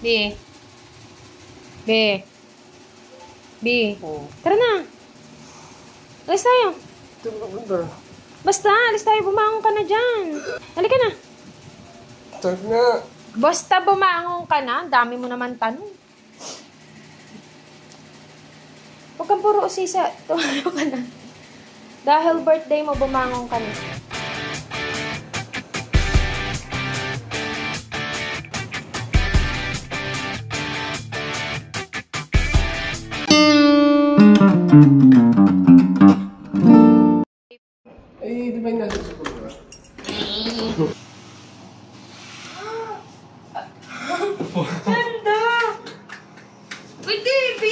B. B. B. Oh. Tara na. Alis tayo. Basta, alis tayo. Bumangon ka na dyan. Halika na. Tara na. Basta bumangon ka na. Dami mo naman tanong. Huwag kang puro usisa. Tumalo ka na. Dahil birthday mo, bumangon ka na. Ay, di ba yung nasa school ka? Ganda! Uy, TV!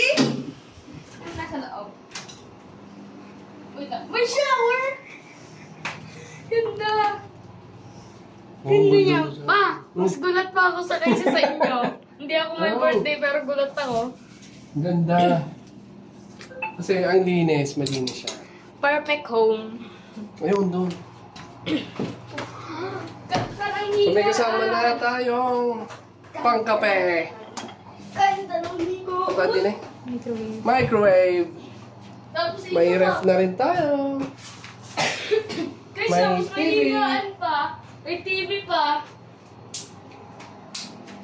Nasa loob. Wait lang. May shower! Ganda! Ganda niya. Pa, mas gulat pa ako sa kaysa sa inyo. Hindi ako may birthday pero gulat ako. Ganda. Kasi ang linis, malinis siya. Perfect home. Ayun doon. So may kasama na tayong pangkape. Ganda ng ligo. Ito din eh. Microwave. Microwave. Tapos May ref na rin tayo. Chris, may tapos may TV. higaan pa. May TV pa.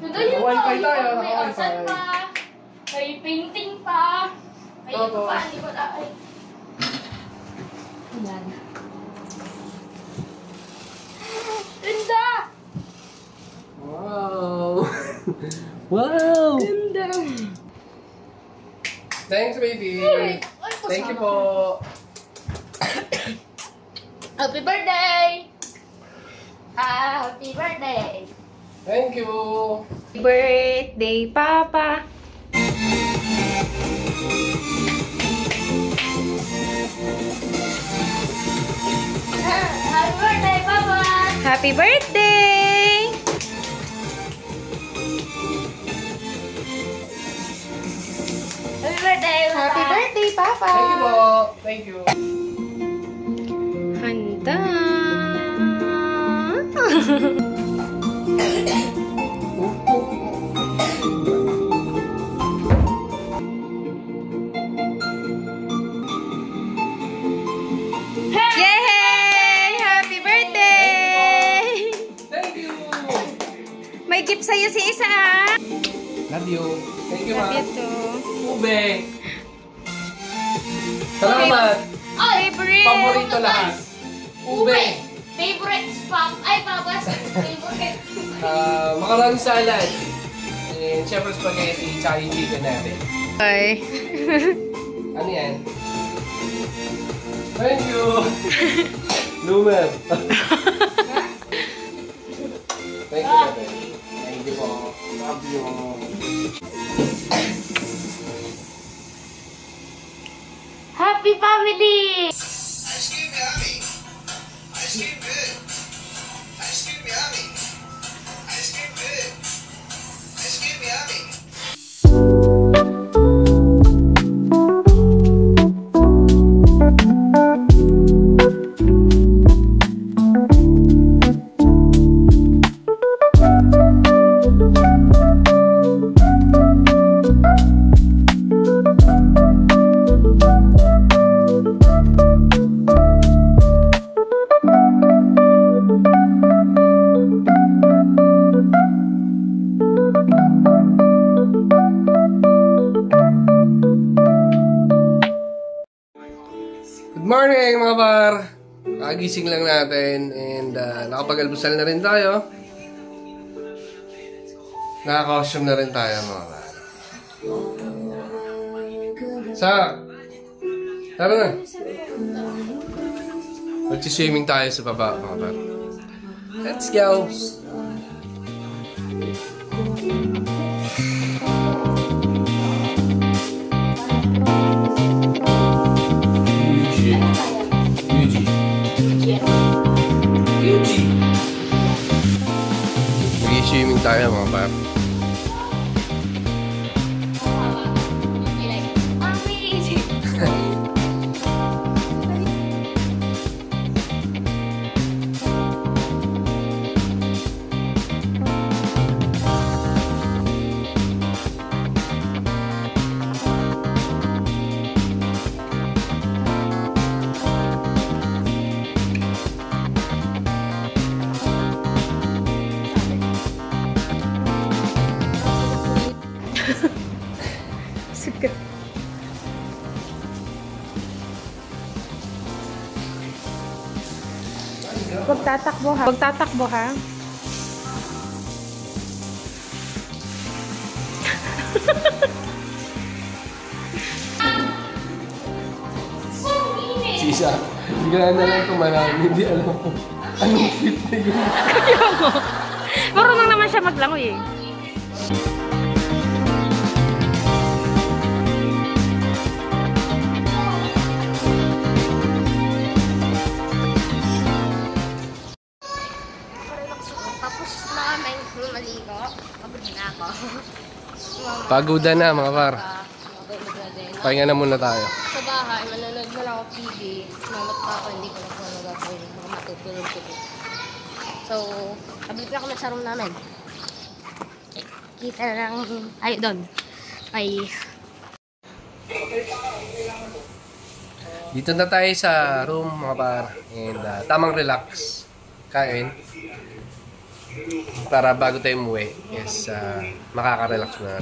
May wifi tayo, May wifi. outside pa. May painting pa. May ito Tapos. pa. Hindi ko na. Ay. Yan. Ganda! Wow! Wow! Ganda! Thanks, baby. Ay, Thank you po. Happy birthday! Happy birthday! Thank you. Happy birthday, Papa! Happy birthday, Papa! Happy birthday! Happy birthday, Papa! Happy birthday, Papa! Thank you po. Thank you. Handa! Yay! Happy birthday! Thank you. May gift sa'yo si Isa. Love you. Thank you, ma. Love you too. Ube. Salamat. Favorite. Paborito lahat. Ube. Favorite spam. Ay, papas. Favorite. Macaroni salad. And syempre spaghetti, tsaka yung chicken natin. Ay. Ano yan? Thank you. Lumer. Thank you, Pepe. Thank you po. Love you. Happy family! Ice cream yummy. Ice cream good. Ice cream yummy. Ice cream good. Ice cream yummy. Good morning mga par! Nakagising lang natin and nakapag-almusal na rin tayo. Naka-costume na rin tayo mga par. Sak! Tara na! Mag-swimming tayo sa baba mga par. Let's go! Mag-swimming tayo mga par. tatakbo ha. Huwag tatakbo ha. Sisa, bigla na lang tumalaan. Hindi alam ko anong fit na yun. Kaya mo. Marunong naman siya maglangoy eh. Tapos namin maligo. Pagod na ako. Pagudan na mga par. Pahinga na muna tayo. Sa bahay, manonood na lang ako TV. Mamot pa ako, hindi ko na kung ano gagawin. Baka matutulog ko. So, kabalik na kami sa room namin. Kita na lang. Ay, doon. Ay. Dito na tayo sa room mga par. And tamang relax. Kain. Para bago tayo umuwi is makaka-relax na.